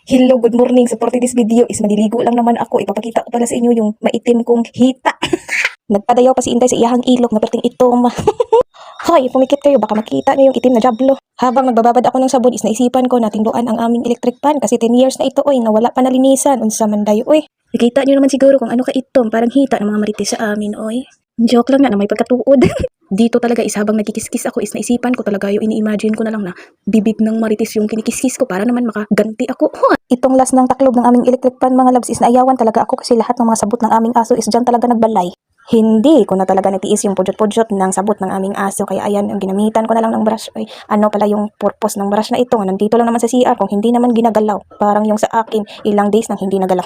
Hello, good morning. So for this video is maliligo lang naman ako. Ipapakita ko pala sa inyo yung maitim kong hita. Nagpadayaw pa si Inday sa iyahang ilok na perting itom. Hoy, pumikit kayo, baka makita niyo yung itim na jablo. Habang nagbababad ako ng sabon is naisipan ko na tinduan ang aming electric fan kasi 10 years na ito oy, nawala pa nalinisan. Unsa man dayo oy. Nakita niyo naman siguro kung ano ka itom, parang hita ng mga marites sa amin oy. Joke lang na may pagkatuod. Dito talaga is habang nagkikiskis ako is naisipan ko talaga yung ini-imagine ko na lang na bibig ng marites yung kinikiskis ko para naman makaganti ako. Itong last ng taklob ng aming electric fan mga labs is naayawan talaga ako kasi lahat ng mga sabot ng aming aso is dyan talaga nagbalay. Hindi ko na talaga natiis yung pudyot-pudyot ng sabot ng aming aso kaya ayan, yung ginamitan ko na lang ng brush. Ay, ano pala yung purpose ng brush na ito? Nandito lang naman sa CR kung hindi naman ginagalaw. Parang yung sa akin, ilang days nang hindi nagalaw.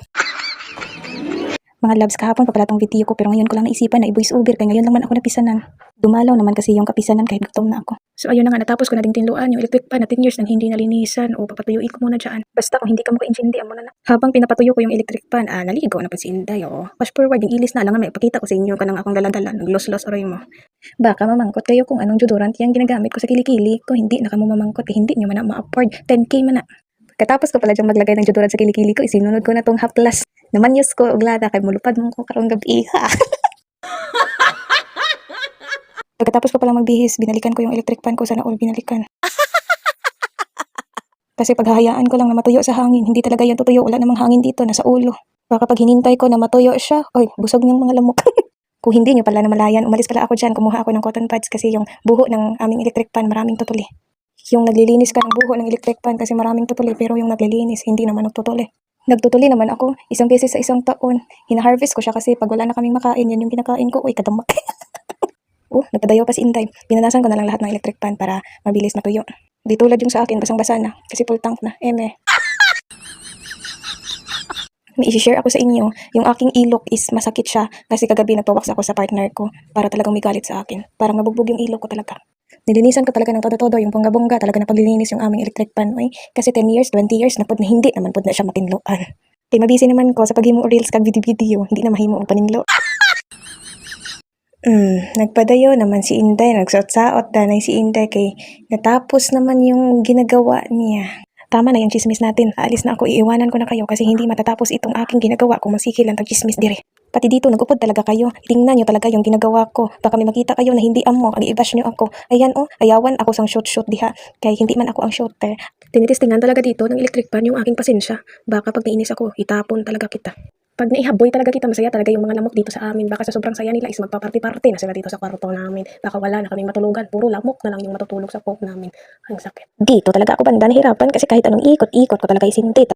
Mga loves, kahapon pa pala tong video ko pero ngayon ko lang naisipan na i-voice over kaya ngayon lang man ako napisanan. Dumalaw naman kasi yung kapisanan kahit gutom na ako. So ayun na nga, natapos ko na ding tinluan yung electric fan na 10 years nang hindi nalinisan o papatuyuin ko muna dyan. Basta kung hindi ka maka-intindi, amo na. Habang pinapatuyo ko yung electric fan, naligo na pa si Inday o. Fast forward, yung ilis na lang may ipakita ko sa inyo kanang akong daladala, naglos-los aroy mo. Baka mamangkot kayo kung anong deodorant yung ginagamit ko sa kilikili ko, hindi na kamo mamangkot, hindi nyo man na ma-afford, 10k man na. Katapos ko pala dyan maglagay ng deodorant sa kilikili ko, isinunod ko na tong half plus. Namanyos ko, uglada, kay mulupad mo ko karong gabi, ha. Pagkatapos ko pala magbihis, binalikan ko yung electric fan ko, sana all binalikan. Kasi paghahayaan ko lang na matuyo sa hangin, hindi talaga yan tutuyo, wala namang hangin dito, nasa ulo. Baka pag hinintay ko na matuyo siya, oy, busog ng mga lamok. Kung hindi nyo pala namalayan, umalis pala ako dyan, kumuha ako ng cotton pads kasi yung buho ng aming electric fan maraming tutuli. Yung naglilinis ka ng buho ng electric fan kasi maraming tutuli, pero yung naglilinis, hindi naman nagtutuli. Nagtutuli naman ako, isang beses sa isang taon. Hina-harvest ko siya kasi pag wala na kaming makain, yan yung kinakain ko. Uy, kadamak. Nagpadayaw pa si Inday. Pinanasan ko na lang lahat ng electric fan para mabilis matuyo. Di tulad yung sa akin, basang-basa na. Kasi full tank na. May i-share ako sa inyo. Yung aking ilok is masakit siya kasi kagabi nagpawaks ako sa partner ko para talagang may galit sa akin. Parang nabugbog yung ilok ko talaga. Nilinisan ko talaga ng todo-todo yung bongga-bongga talaga na paglilinis yung aming electric fan. Kasi 10 years, 20 years na na hindi naman na siya matinloan. Kay mabisi naman ko sa paghimo reels kag video-video, hindi na mahimo og paninlo. Nagpadayo naman si Inday, nagsaot-saot danay si Inday kay natapos naman yung ginagawa niya. Tama na yung chismis natin. Aalis na ako, iiwanan ko na kayo kasi hindi matatapos itong aking ginagawa kung masikil ang tag-chismis dire. Pati dito, nagupod talaga kayo. Tingnan nyo talaga yung ginagawa ko. Baka may makita kayo na hindi amo, ag-i-bash nyo ako. Ayan ayawan ako sang shoot diha. Kaya hindi man ako ang shooter. Tinitistingan talaga dito ng electric fan yung aking pasensya. Baka pag nainis ako, itapon talaga kita. Pag naihaboy talaga kita, masaya talaga yung mga lamok dito sa amin. Baka sa sobrang saya nila is magpaparty-party na sila dito sa kwarto namin. Baka wala na kaming matulugan. Puro lamok na lang yung matutulog sa coke namin. Ang sakit. Dito talaga ako banda nahirapan kasi kahit anong ikot-ikot ko talaga isinti.